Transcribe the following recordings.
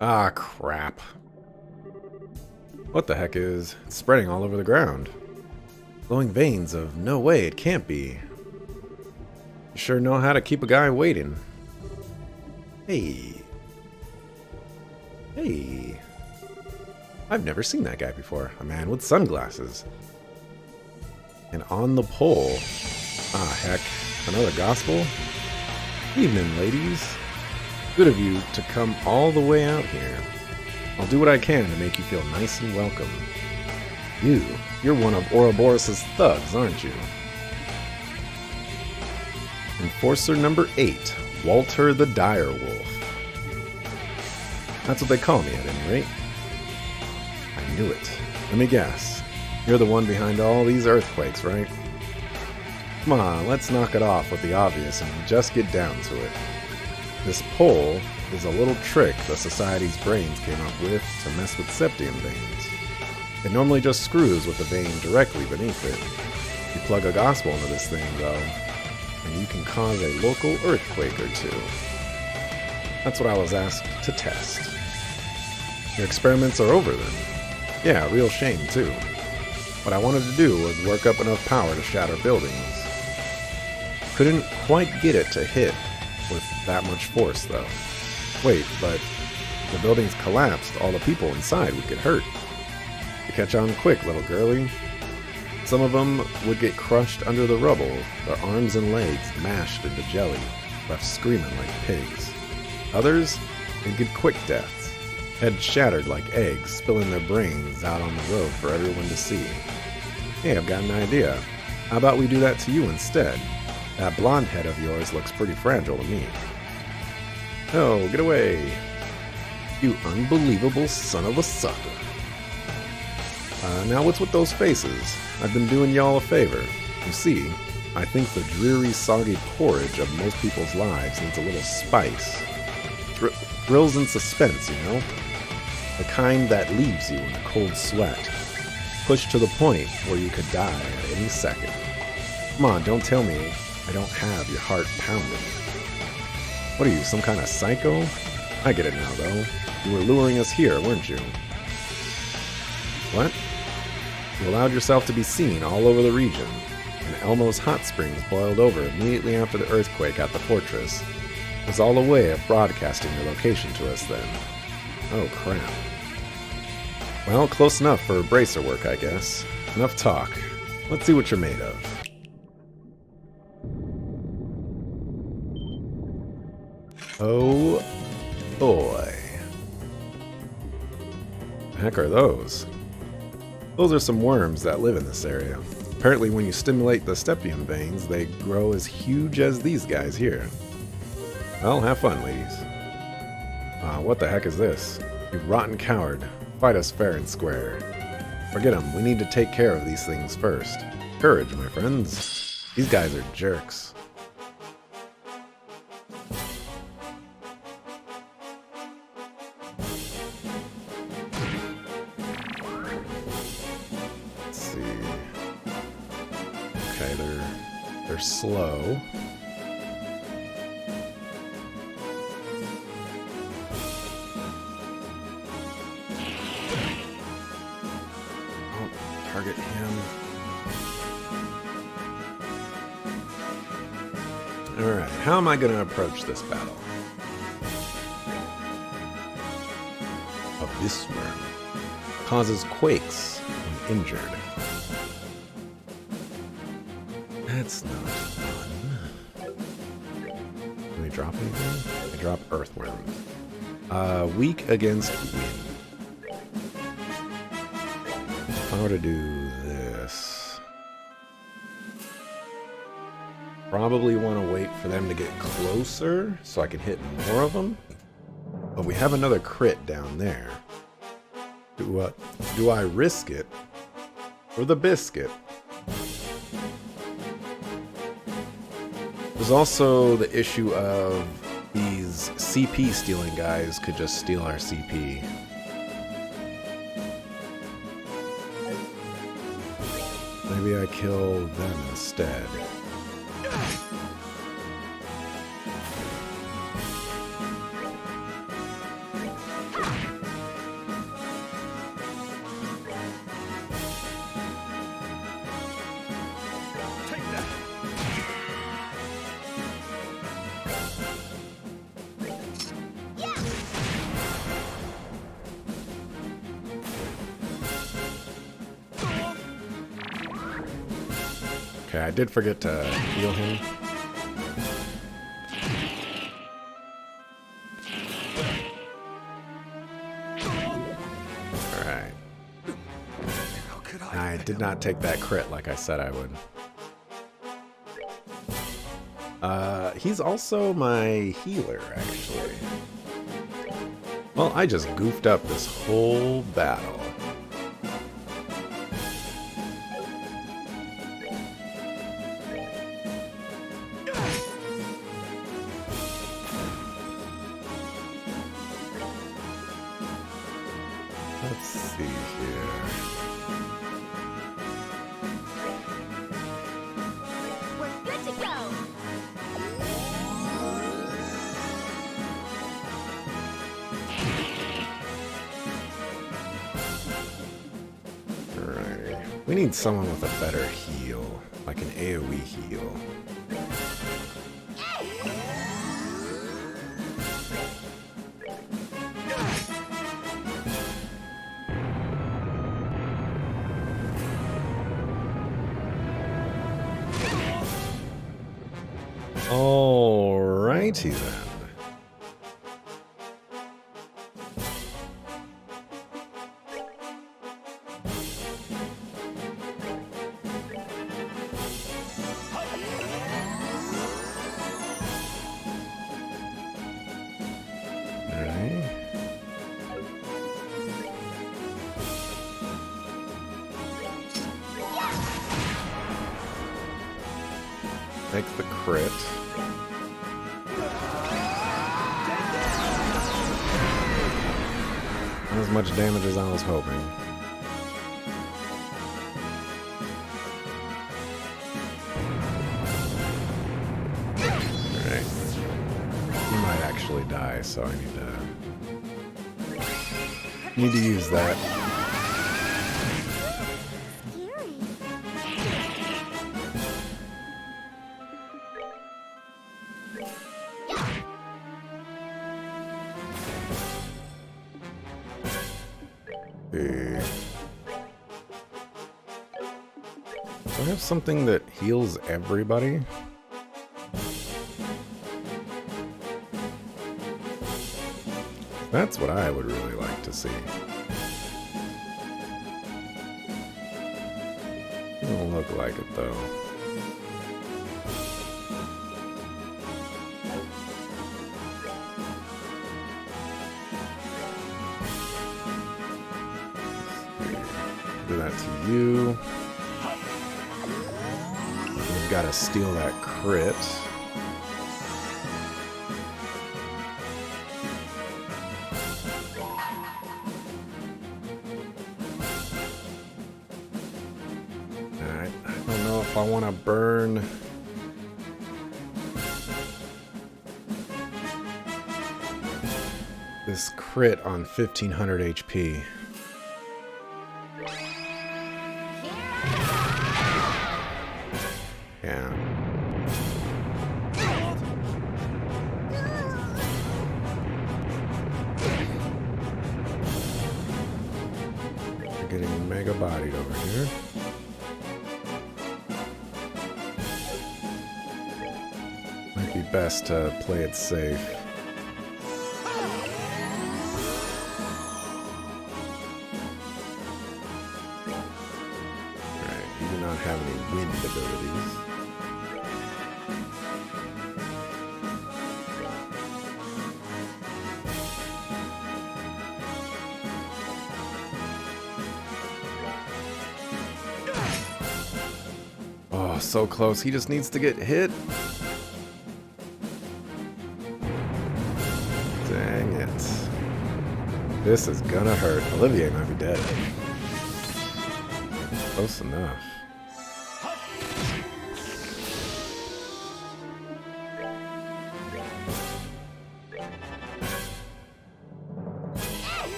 Ah, crap. What the heck is... It's spreading all over the ground. Glowing veins of no way, it can't be. You sure know how to keep a guy waiting. Hey. Hey. I've never seen that guy before. A man with sunglasses. And on the pole. Ah, heck. Another gospel? Evening, ladies. Good of you to come all the way out here. I'll do what I can to make you feel nice and welcome. You're one of Ouroboros' thugs, aren't you? Enforcer number 8, Walter the Direwolf. That's what they call me at any rate. I knew it. Let me guess. You're the one behind all these earthquakes, right? Come on, let's knock it off with the obvious and just get down to it. This pole is a little trick the Society's brains came up with to mess with septium veins. It normally just screws with the vein directly beneath it. You plug a gospel into this thing, though, and you can cause a local earthquake or two. That's what I was asked to test. Your experiments are over then. Yeah, real shame too. What I wanted to do was work up enough power to shatter buildings. Couldn't quite get it to hit with that much force though. Wait, but if the buildings collapsed, all the people inside would get hurt. You catch on quick, little girlie. Some of them would get crushed under the rubble, their arms and legs mashed into jelly, left screaming like pigs. Others, they'd get quick deaths, heads shattered like eggs, spilling their brains out on the road for everyone to see. Hey, I've got an idea. How about we do that to you instead? That blonde head of yours looks pretty fragile to me. No, get away. You unbelievable son of a sucker. Now what's with those faces? I've been doing y'all a favor. You see, I think the dreary, soggy porridge of most people's lives needs a little spice. Thrills and suspense, you know? The kind that leaves you in a cold sweat. Pushed to the point where you could die at any second. Come on, don't tell me I don't have your heart pounding. What are you, some kind of psycho? I get it now, though. You were luring us here, weren't you? What? You allowed yourself to be seen all over the region, and Elmo's hot springs boiled over immediately after the earthquake at the fortress. It was all a way of broadcasting your location to us then. Oh, crap. Well, close enough for bracer work, I guess. Enough talk. Let's see what you're made of. Oh, boy. The heck are those? Those are some worms that live in this area. Apparently when you stimulate the septium veins, they grow as huge as these guys here. Well, have fun, ladies. What the heck is this? You rotten coward. Fight us fair and square. Forget them, we need to take care of these things first. Courage, my friends. These guys are jerks. Okay, they're slow. Oh, target him. Alright, how am I going to approach this battle? This worm causes quakes when injured. That's not fun. Can we drop anything? I drop earthworm. Weak against wind. If I were to do this, probably want to wait for them to get closer so I can hit more of them. But we have another crit down there. Do I risk it for the biscuit? There's also the issue of these CP stealing guys could just steal our CP. Maybe I kill them instead. Okay, I did forget to heal him. Alright. I did not take that crit like I said I would. He's also my healer, actually. Well, I just goofed up this whole battle. Let's see here. We're good to go. Alrighty. We need someone with a better heal, like an AoE heal. Alrighty then. Alright. Make the crit. Not as much damage as I was hoping. Alright. He might actually die, so I need to use that. Scary. Do I have something that heals everybody? That's what I would really like to see. Doesn't look like it though. Do that to you. We've got to steal that crit. Alright, I don't know if I want to burn. This crit on 1500 HP. Yeah. We're getting mega bodied over here. Might be best to play it safe. Alright, you do not have any wind abilities. Oh, so close. He just needs to get hit. Dang it. This is gonna hurt. Olivier might be dead. Close enough.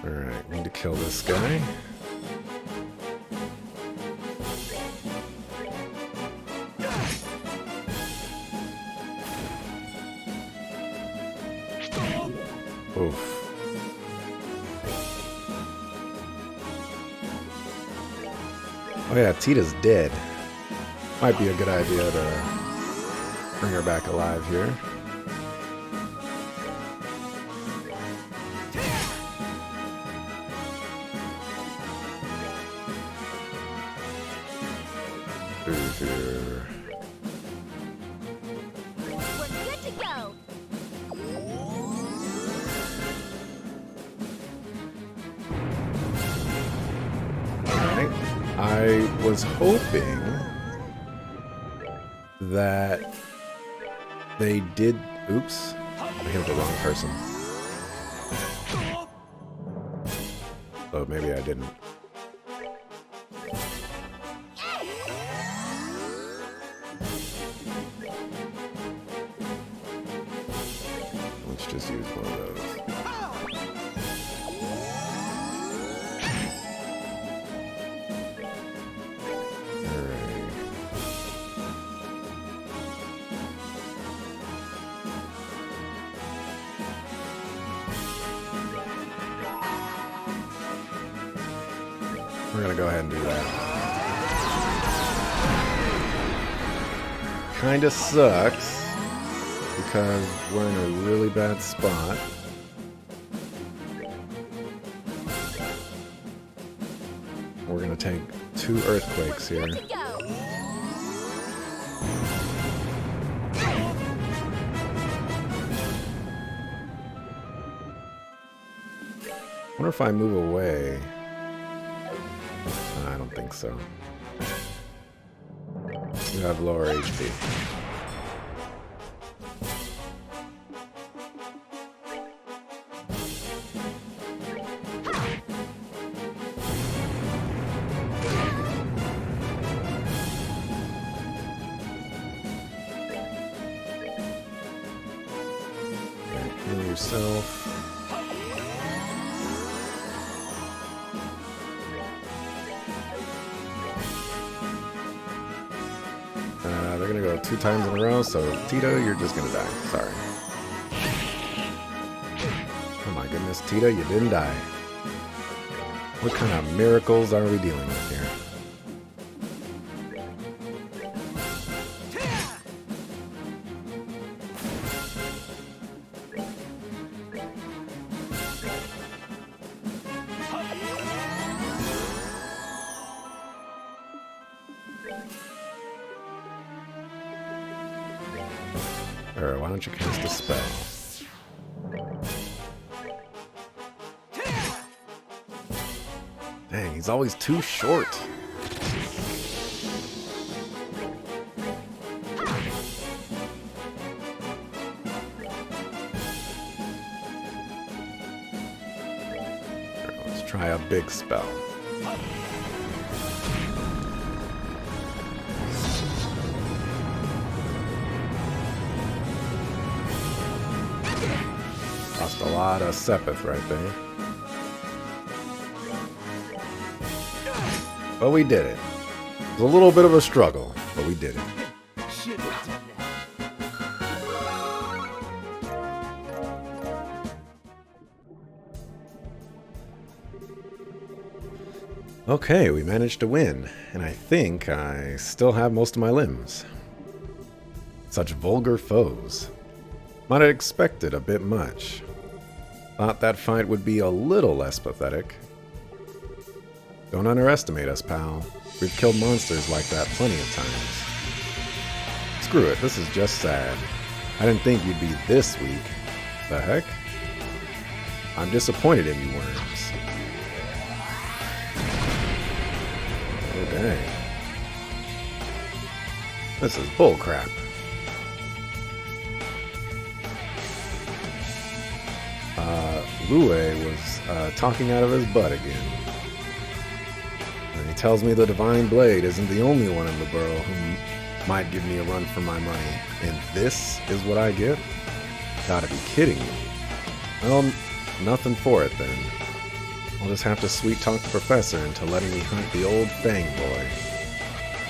Alright, need to kill this guy. Oof. Oh yeah, Tita's dead. Might be a good idea to bring her back alive here. Here. We're good to go. Alright. I was hoping that they did... Oops. I hit the wrong person. Oh, maybe I didn't. Let's just use one of those. We're gonna go ahead and do that. Kinda sucks because we're in a really bad spot. We're gonna take 2 earthquakes here. Good to go. I wonder if I move away. I don't think so. You have lower HP. Okay, heal yourself. They're gonna go 2 times in a row, so Tito, you're just gonna die. Sorry. Oh my goodness, Tito, you didn't die. What kind of miracles are we dealing with here? Or why don't you cast a spell? Dang, he's always too short. Alright, let's try a big spell. Lost a lot of Sepith right there. But we did it. It was a little bit of a struggle, but we did it. Okay, we managed to win, and I think I still have most of my limbs. Such vulgar foes. Might have expected a bit much. Thought that fight would be a little less pathetic. Don't underestimate us, pal. We've killed monsters like that plenty of times. Screw it, this is just sad. I didn't think you'd be this weak. The heck? I'm disappointed in you, worms. Oh, dang. This is bullcrap. Lue was talking out of his butt again. And he tells me the Divine Blade isn't the only one in the borough who might give me a run for my money. And this is what I get? Gotta be kidding me. Well, nothing for it then. I'll just have to sweet-talk the professor into letting me hunt the old Fang boy.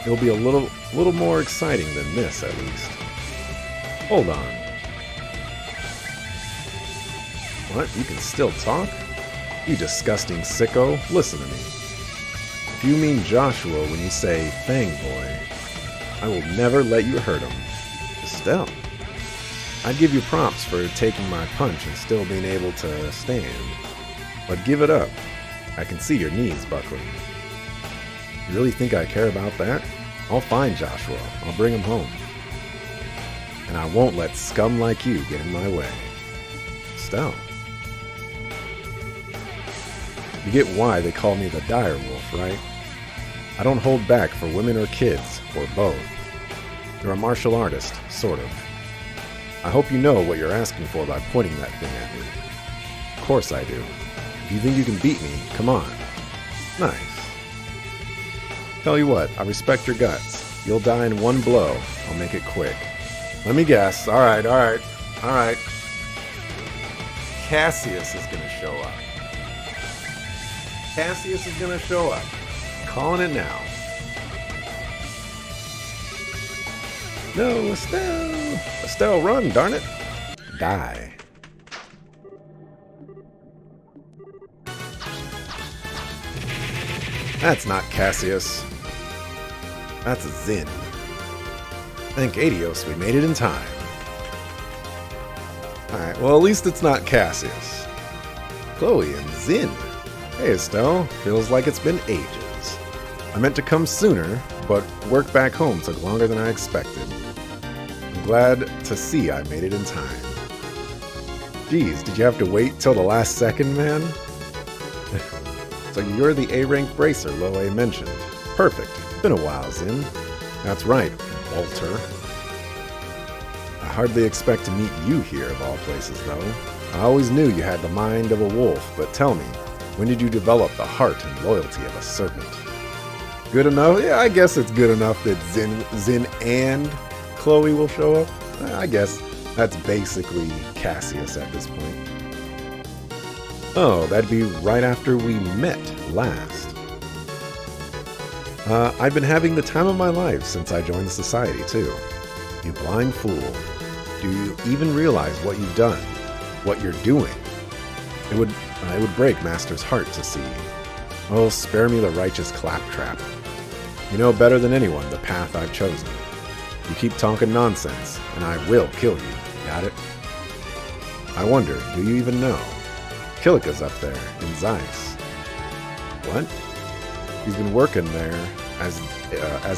It'll be a little more exciting than this, at least. Hold on. What? You can still talk? You disgusting sicko. Listen to me. If you mean Joshua when you say Fang Boy, I will never let you hurt him. Estelle. I'd give you props for taking my punch and still being able to stand. But give it up. I can see your knees buckling. You really think I care about that? I'll find Joshua. I'll bring him home. And I won't let scum like you get in my way. Estelle. You get why they call me the dire wolf, right? I don't hold back for women or kids, or both. You're a martial artist, sort of. I hope you know what you're asking for by pointing that thing at me. Of course I do. If you think you can beat me, come on. Nice. Tell you what, I respect your guts. You'll die in one blow. I'll make it quick. Let me guess. Alright. Cassius is gonna show up. Cassius is gonna show up. Calling it now. No, Estelle. Estelle, run, darn it. Die. That's not Cassius. That's Zin. Thank Adios, we made it in time. Alright, well at least it's not Cassius. Chloe and Zin. Hey Estelle, feels like it's been ages. I meant to come sooner, but work back home took longer than I expected. I'm glad to see I made it in time. Geez, did you have to wait till the last second, man? So you're the A-rank bracer Loe mentioned. Perfect. Been a while, Zin. That's right, Walter. I hardly expect to meet you here of all places, though. I always knew you had the mind of a wolf, but tell me, when did you develop the heart and loyalty of a serpent? Good enough? Yeah, I guess it's good enough that Zin and Chloe will show up. I guess that's basically Cassius at this point. Oh, that'd be right after we met last. I've been having the time of my life since I joined the society, too. You blind fool. Do you even realize what you've done? What you're doing? It would break Master's heart to see. Oh, spare me the righteous claptrap. You know better than anyone the path I've chosen. You keep talking nonsense, and I will kill you. Got it? I wonder, do you even know? Kilika's up there, in Zeiss. What? He's been working there as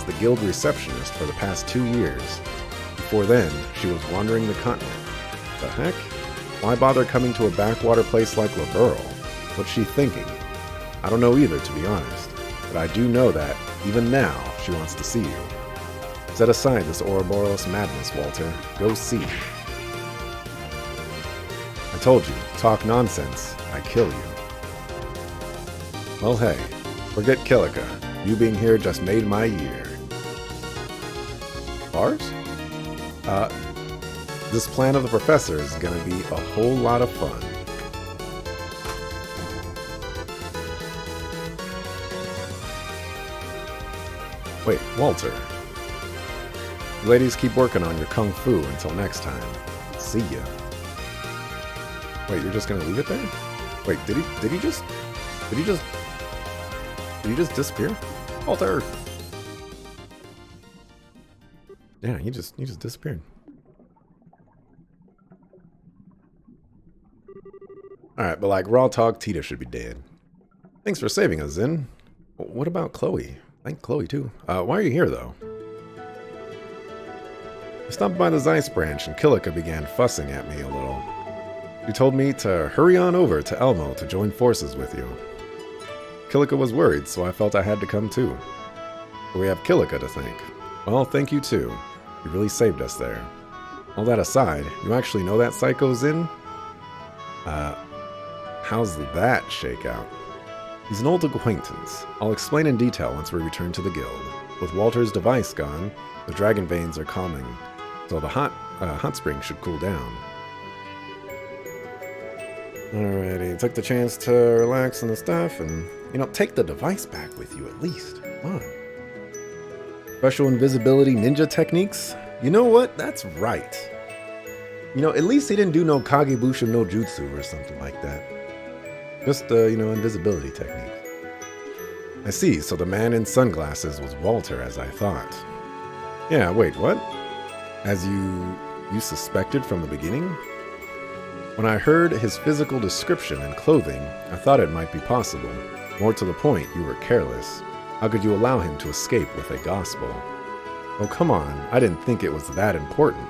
the guild receptionist for the past 2 years. Before then, she was wandering the continent. The heck? Why bother coming to a backwater place like Liberl? What's she thinking? I don't know either, to be honest. But I do know that, even now, she wants to see you. Set aside this Ouroboros madness, Walter. Go see. I told you, talk nonsense, I kill you. Well, hey, forget Kilika. You being here just made my year. Bars? This plan of the professor is gonna be a whole lot of fun. Wait, Walter. You ladies keep working on your kung fu until next time. See ya. Wait, you're just gonna leave it there? Wait, did he just disappear? Walter! Yeah, he just disappeared. Alright, but like raw talk, Tita should be dead. Thanks for saving us, Zin. What about Chloe? Thank Chloe too. Why are you here though? I stopped by the Zeiss branch and Kilika began fussing at me a little. She told me to hurry on over to Elmo to join forces with you. Kilika was worried, so I felt I had to come too. But we have Kilika to thank. Well, thank you too. You really saved us there. All that aside, you actually know that Psycho Zin? How's that shake out? He's an old acquaintance. I'll explain in detail once we return to the guild. With Walter's device gone, the dragon veins are calming, so the hot spring should cool down. Alrighty, took the chance to relax on the stuff and, take the device back with you at least. Come on. Special invisibility ninja techniques? You know what? That's right. At least he didn't do no Kagebusha no Jutsu or something like that. Just, invisibility techniques. I see, so the man in sunglasses was Walter, as I thought. Yeah, wait, what? As you suspected from the beginning? When I heard his physical description and clothing, I thought it might be possible. More to the point, you were careless. How could you allow him to escape with a gospel? Oh, come on, I didn't think it was that important.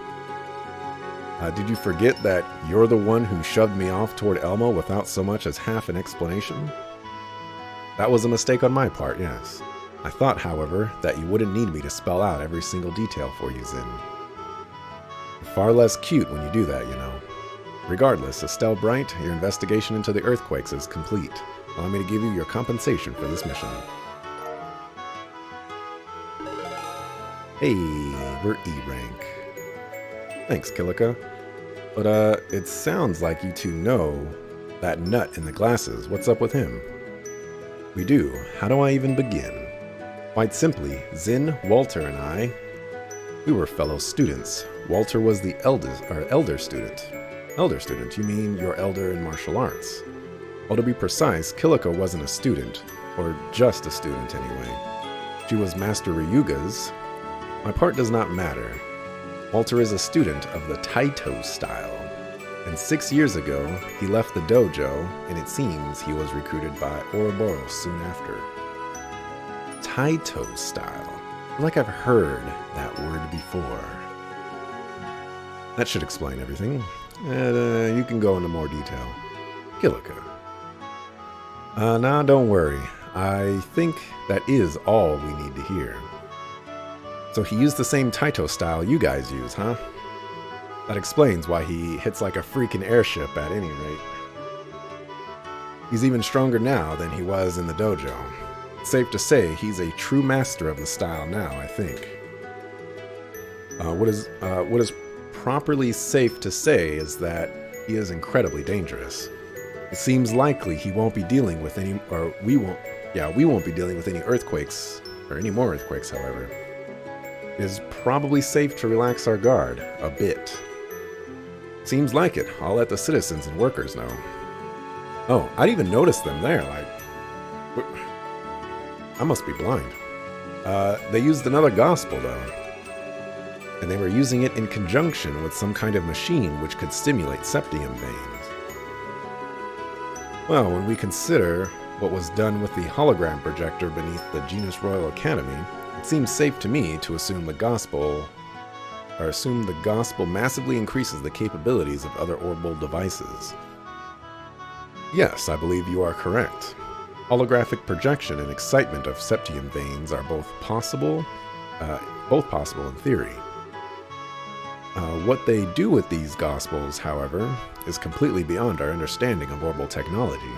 Did you forget that you're the one who shoved me off toward Elmo without so much as half an explanation? That was a mistake on my part, yes. I thought, however, that you wouldn't need me to spell out every single detail for you, Zin. You're far less cute when you do that, you know. Regardless, Estelle Bright, your investigation into the earthquakes is complete. Allow me to give you your compensation for this mission. Hey, we're E-rank. Thanks, Kilika. But, it sounds like you two know that nut in the glasses. What's up with him? We do. How do I even begin? Quite simply, Zin, Walter, and I, we were fellow students. Walter was the elder student. Elder student? You mean your elder in martial arts? Well, to be precise, Kilika wasn't a student, or just a student anyway. She was Master Ryuga's. My part does not matter. Walter is a student of the Taito style, and 6 years ago, he left the dojo, and it seems he was recruited by Ouroboros soon after. Taito style. I feel like I've heard that word before. That should explain everything. You can go into more detail. Kilika. Now don't worry. I think that is all we need to hear. So he used the same Taito style you guys use, huh? That explains why he hits like a freaking airship at any rate. He's even stronger now than he was in the dojo. It's safe to say he's a true master of the style now, I think. What is properly safe to say is that he is incredibly dangerous. It seems likely he won't be dealing with any, we won't be dealing with any earthquakes, or any more earthquakes, however. It is probably safe to relax our guard a bit. Seems like it. I'll let the citizens and workers know. Oh, I didn't even notice them there, like... I must be blind. They used another gospel, though. And they were using it in conjunction with some kind of machine which could stimulate septium veins. Well, when we consider what was done with the hologram projector beneath the Genus Royal Academy, it seems safe to me to assume the gospel massively increases the capabilities of other orbital devices. Yes, I believe you are correct. Holographic projection and excitement of septium veins are both possible in theory. What they do with these gospels, however, is completely beyond our understanding of orbital technology.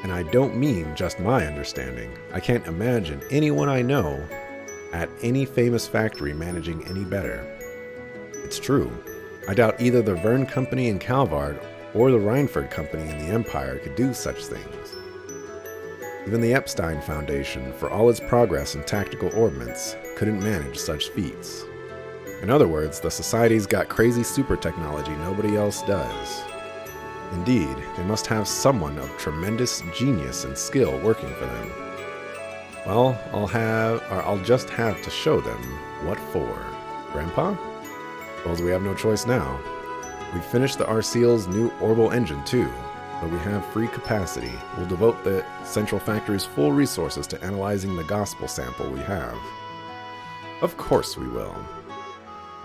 And I don't mean just my understanding. I can't imagine anyone I know at any famous factory managing any better. It's true. I doubt either the Verne Company in Calvard or the Reinford Company in the Empire could do such things. Even the Epstein Foundation, for all its progress in tactical ordnance, couldn't manage such feats. In other words, the Society's got crazy super technology nobody else does. Indeed, they must have someone of tremendous genius and skill working for them. Well, I'll just have to show them what for. Grandpa? Suppose we have no choice now. We've finished the Arseal's new orbital engine too, but we have free capacity. We'll devote the Central Factory's full resources to analyzing the gospel sample we have. Of course we will.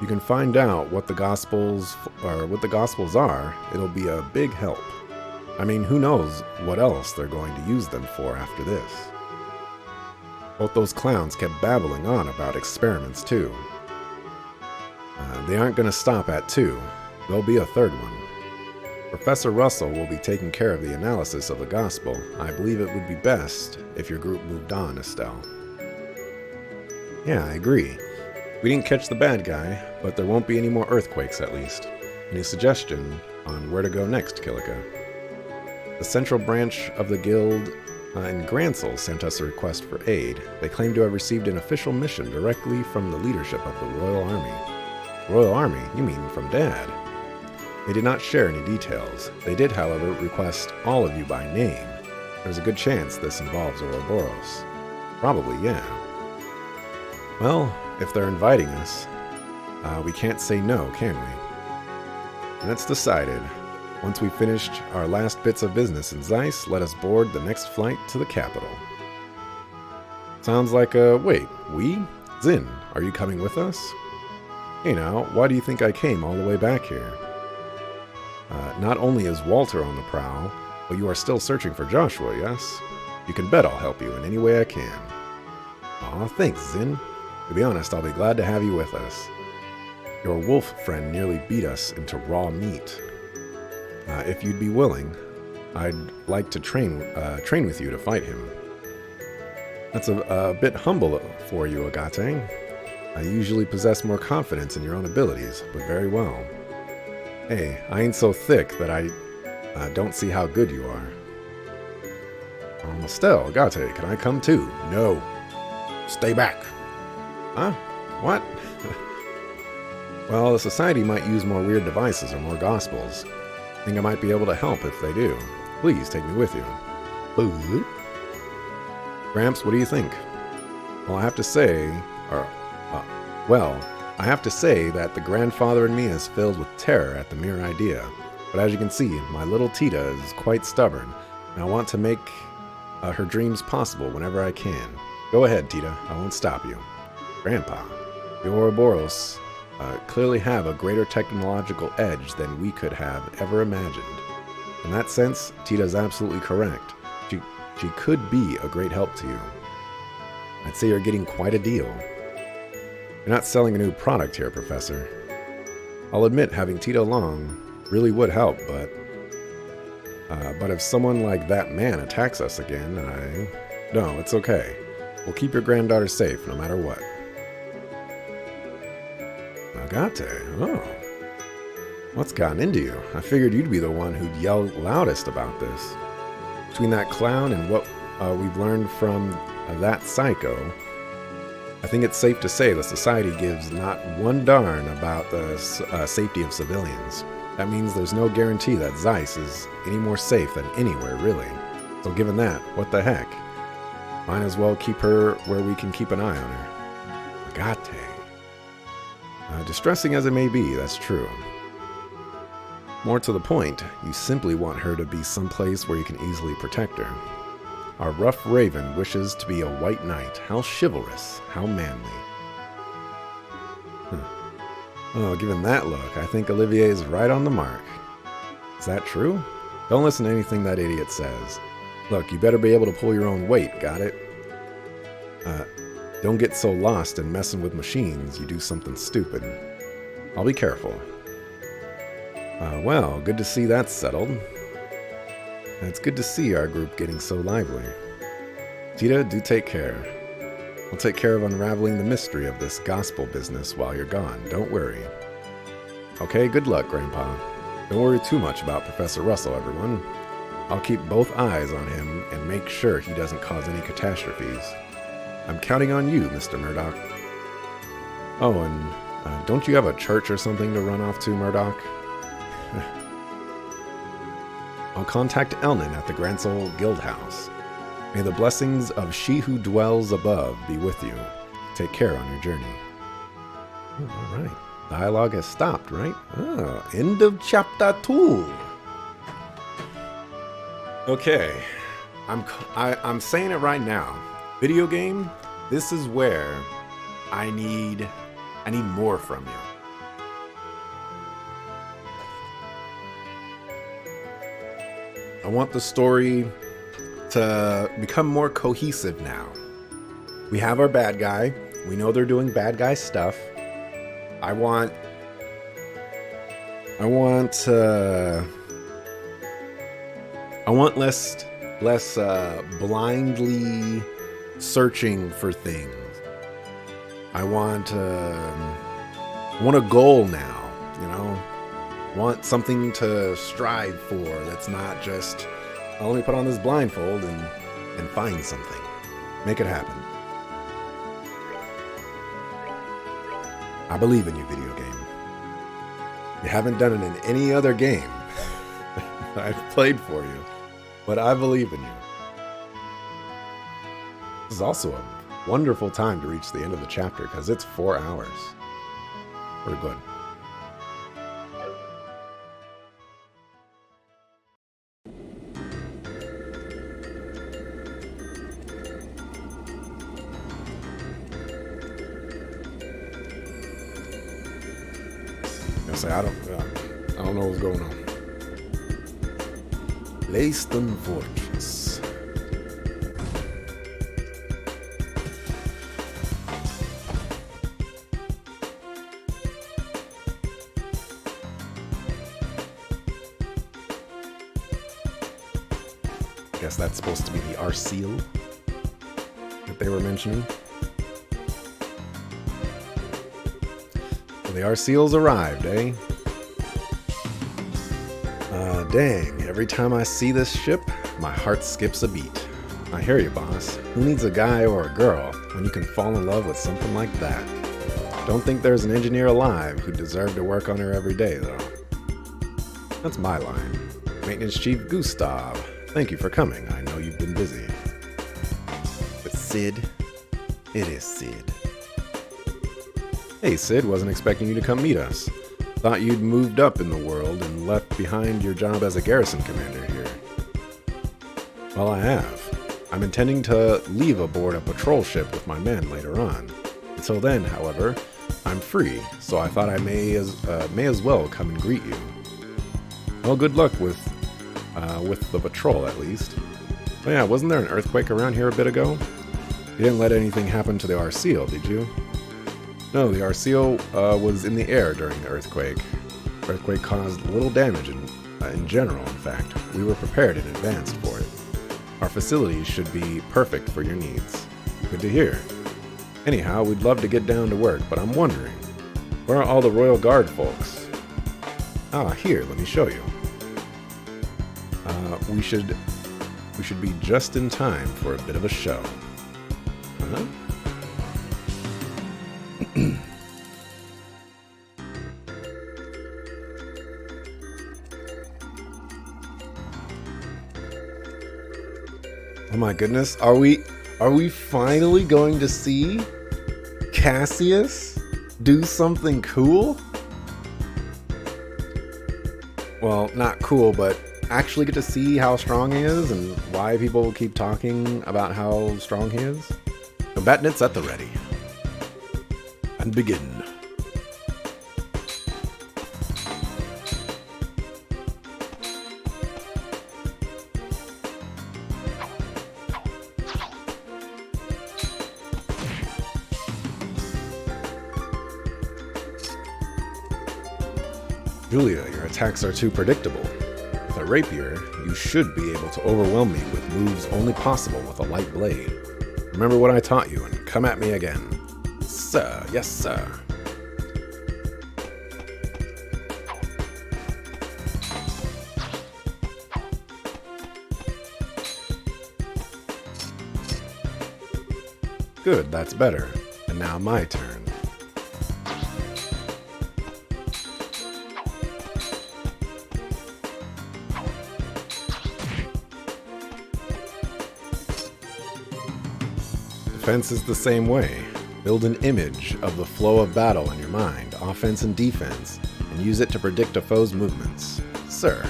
You can find out what the gospels are. It'll be a big help. I mean, who knows what else they're going to use them for after this. Both those clowns kept babbling on about experiments too. They aren't going to stop at 2. There'll be a third one. Professor Russell will be taking care of the analysis of the gospel. I believe it would be best if your group moved on, Estelle. Yeah, I agree. We didn't catch the bad guy, but there won't be any more earthquakes at least. Any suggestion on where to go next, Kilika? The central branch of the guild in Gransel sent us a request for aid. They claim to have received an official mission directly from the leadership of the Royal Army. Royal Army? You mean from Dad? They did not share any details. They did, however, request all of you by name. There's a good chance this involves Ouroboros. Probably, yeah. Well, if they're inviting us, we can't say no, can we? And that's decided. Once we've finished our last bits of business in Zeiss, let us board the next flight to the capital. Sounds like wait, we? Zin, are you coming with us? Hey now, why do you think I came all the way back here? Not only is Walter on the prowl, but you are still searching for Joshua, yes? You can bet I'll help you in any way I can. Aw, thanks, Zin. To be honest, I'll be glad to have you with us. Your wolf friend nearly beat us into raw meat. If you'd be willing, I'd like to train with you to fight him. That's a bit humble for you, Agate. I usually possess more confidence in your own abilities, but very well. Hey, I ain't so thick that I don't see how good you are. Estelle, Agate, can I come too? No. Stay back. Huh? What? Well, the Society might use more weird devices or more gospels. Think I might be able to help if they do. Please take me with you. Gramps, what do you think? Well, I have to say that the grandfather in me is filled with terror at the mere idea. But as you can see, my little Tita is quite stubborn, and I want to make her dreams possible whenever I can. Go ahead, Tita. I won't stop you. Grandpa, the Ouroboros clearly have a greater technological edge than we could have ever imagined. In that sense, Tita is absolutely correct. She could be a great help to you. I'd say you're getting quite a deal. You're not selling a new product here, Professor. I'll admit having Tita along really would help, but if someone like that man attacks us again, No, it's okay. We'll keep your granddaughter safe no matter what. Agate, oh. What's gotten into you? I figured you'd be the one who'd yell loudest about this. Between that clown and what we've learned from that psycho, I think it's safe to say the Society gives not one darn about the safety of civilians. That means there's no guarantee that Zeiss is any more safe than anywhere, really. So given that, what the heck? Might as well keep her where we can keep an eye on her. Agate. Distressing as it may be, that's true. More to the point, you simply want her to be someplace where you can easily protect her. Our rough raven wishes to be a white knight. How chivalrous, how manly. Oh, given that look, I think Olivier's right on the mark. Is that true? Don't listen to anything that idiot says. Look, you better be able to pull your own weight, got it? Don't get so lost in messing with machines you do something stupid. I'll be careful. Well, good to see that's settled. And it's good to see our group getting so lively. Tita, do take care. I'll take care of unraveling the mystery of this gospel business while you're gone. Don't worry. Okay, good luck, Grandpa. Don't worry too much about Professor Russell, everyone. I'll keep both eyes on him and make sure he doesn't cause any catastrophes. I'm counting on you, Mr. Murdoch. Oh, and don't you have a church or something to run off to, Murdoch? I'll contact Elnan at the Gransel Guild House. May the blessings of she who dwells above be with you. Take care on your journey. Oh, all right. Dialogue has stopped, right? Oh, end of chapter 2. Okay. I'm saying it right now. Video game, this is where I need more from you. I want the story to become more cohesive now. We have our bad guy. We know they're doing bad guy stuff. I want less blindly searching for things. I want a goal now, you know? Want something to strive for that's not just, oh, let me put on this blindfold and find something. Make it happen. I believe in you, video game. You haven't done it in any other game I've played for you, but I believe in you. This is also a wonderful time to reach the end of the chapter because it's 4 hours. Pretty good. I don't know what's going on. Leiston Fortress. I guess that's supposed to be the Arseal that they were mentioning. The Arseals arrived, eh? Dang, every time I see this ship, my heart skips a beat. I hear you, boss. Who needs a guy or a girl when you can fall in love with something like that? Don't think there's an engineer alive who'd deserve to work on her every day, though. That's my line. Maintenance Chief Gustav, thank you for coming. I know you've been busy. But Sid? It is Sid. Hey, Sid, wasn't expecting you to come meet us. Thought you'd moved up in the world and left behind your job as a garrison commander here. Well, I have. I'm intending to leave aboard a patrol ship with my men later on. Until then, however, I'm free, so I thought I may as well come and greet you. Well, good luck with the patrol, at least. Oh yeah, wasn't there an earthquake around here a bit ago? You didn't let anything happen to the Arseal, did you? No, the Arseal was in the air during the earthquake. The earthquake caused little damage in general, in fact. We were prepared in advance for it. Our facilities should be perfect for your needs. Good to hear. Anyhow, we'd love to get down to work, but I'm wondering, where are all the Royal Guard folks? Ah, here, let me show you. We should be just in time for a bit of a show. Huh? Oh my goodness, are we finally going to see Cassius do something cool? Well, not cool, but actually get to see how strong he is and why people keep talking about how strong he is? Combatants at the ready. And begin. Julia, your attacks are too predictable. With a rapier, you should be able to overwhelm me with moves only possible with a light blade. Remember what I taught you and come at me again. Sir, yes sir. Good, that's better. And now my turn. Defense is the same way. Build an image of the flow of battle in your mind, offense and defense, and use it to predict a foe's movements. Sir.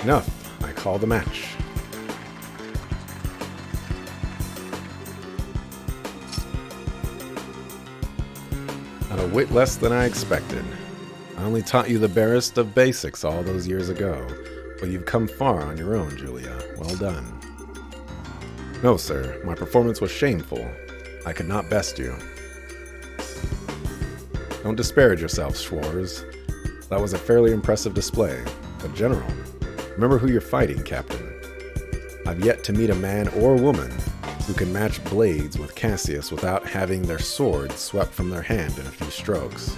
Enough. I call the match. Not a whit less than I expected. I only taught you the barest of basics all those years ago, but you've come far on your own, Julia. Well done. No, sir. My performance was shameful. I could not best you. Don't disparage yourself, Schwarz. That was a fairly impressive display. But General, remember who you're fighting, Captain. I've yet to meet a man or woman who can match blades with Cassius without having their swords swept from their hand in a few strokes.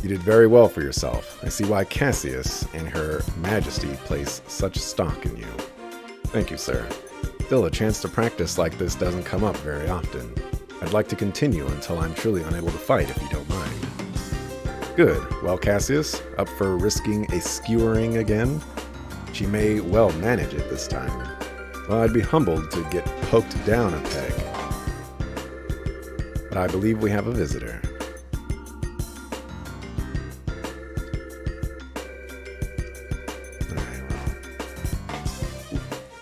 You You did very well for yourself. I see why Cassius and Her Majesty place such stock in you. Thank you, sir. Still, a chance to practice like this doesn't come up very often. I'd like to continue until I'm truly unable to fight, if you don't mind. Good. Well, Cassius, up for risking a skewering again? She may well manage it this time. Well, I'd be humbled to get poked down a peg. But I believe we have a visitor.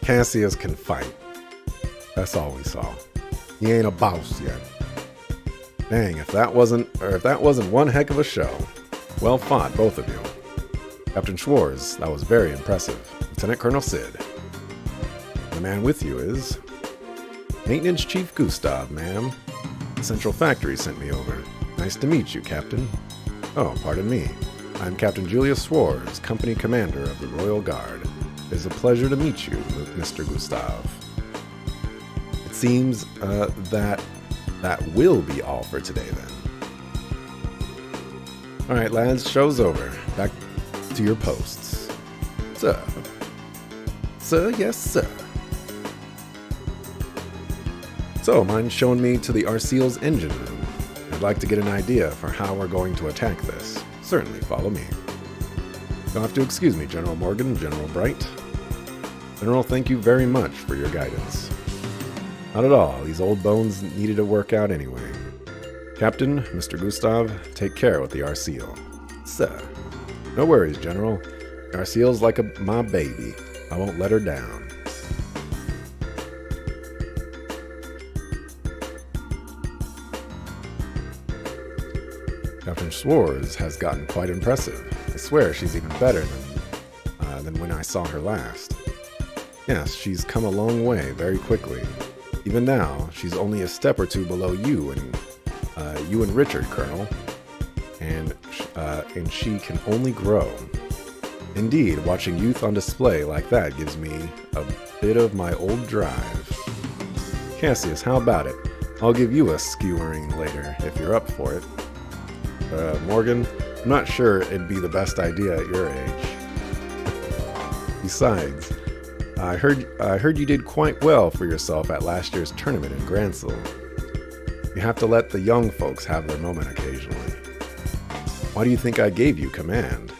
Cassius can fight. That's all we saw. He ain't a boss yet. Dang, if that wasn't one heck of a show. Well fought, both of you. Captain Schwartz, that was very impressive. Lieutenant Colonel Sid. The man with you is Maintenance Chief Gustav, ma'am. The Central Factory sent me over. Nice to meet you, Captain. Oh, pardon me. I'm Captain Julius Schwartz, Company Commander of the Royal Guard. It is a pleasure to meet you, Mr. Gustav. It seems that will be all for today, then. Alright, lads, show's over. Back to your posts. Sir. Sir, yes, sir. So, mind showing me to the Arseel's engine room? I'd like to get an idea for how we're going to attack this. Certainly, follow me. You'll have to excuse me, General Morgan, General Bright. General, thank you very much for your guidance. Not at all. These old bones needed a workout anyway. Captain, Mr. Gustav, take care with the Arseel. Sir. No worries, General. The Arseel's like my baby. I won't let her down. Captain Schwartz has gotten quite impressive. I swear she's even better than when I saw her last. Yes, she's come a long way very quickly. Even now, she's only a step or two below you and Richard, Colonel. And she can only grow. Indeed, watching youth on display like that gives me a bit of my old drive. Cassius, how about it? I'll give you a skewering later, if you're up for it. Morgan, I'm not sure it'd be the best idea at your age. Besides, I heard you did quite well for yourself at last year's tournament in Gransel. You have to let the young folks have their moment occasionally. Why do you think I gave you command?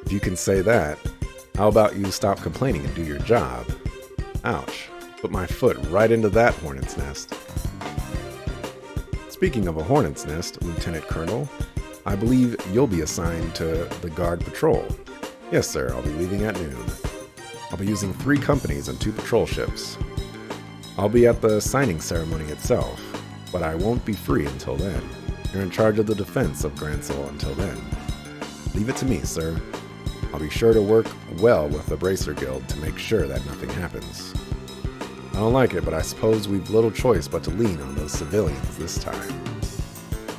If you can say that, how about you stop complaining and do your job? Ouch, put my foot right into that hornet's nest. Speaking of a hornet's nest, Lieutenant Colonel, I believe you'll be assigned to the guard patrol. Yes, sir, I'll be leaving at noon. I'll be using 3 companies and 2 patrol ships. I'll be at the signing ceremony itself, but I won't be free until then. You're in charge of the defense of Gransel until then. Leave it to me, sir. I'll be sure to work well with the Bracer Guild to make sure that nothing happens. I don't like it, but I suppose we've little choice but to lean on those civilians this time.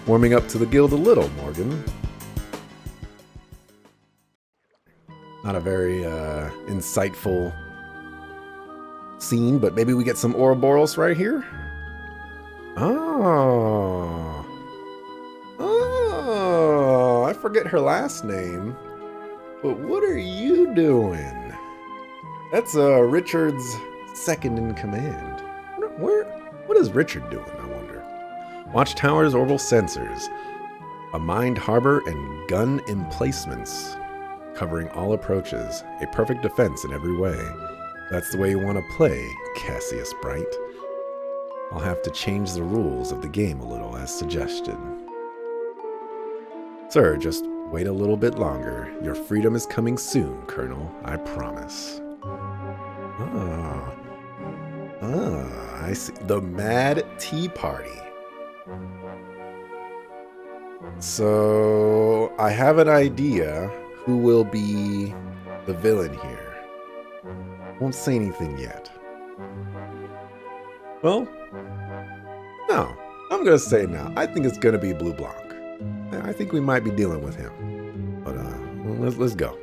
Warming up to the guild a little, Morgan. Not a very insightful scene, but maybe we get some Ouroboros right here? Oh, I forget her last name. But what are you doing? That's Richard's second in command. What is Richard doing, I wonder? Watchtowers, orbital sensors, a mined harbor, and gun emplacements, covering all approaches. A perfect defense in every way. That's the way you want to play, Cassius Bright. I'll have to change the rules of the game a little as suggested. Sir, just wait a little bit longer. Your freedom is coming soon, Colonel. I promise. I see. The Mad Tea Party. So, I have an idea who will be the villain here. Won't say anything yet. Well, no. I'm going to say now. I think it's going to be Blue Blanc. I think we might be dealing with him. But let's go.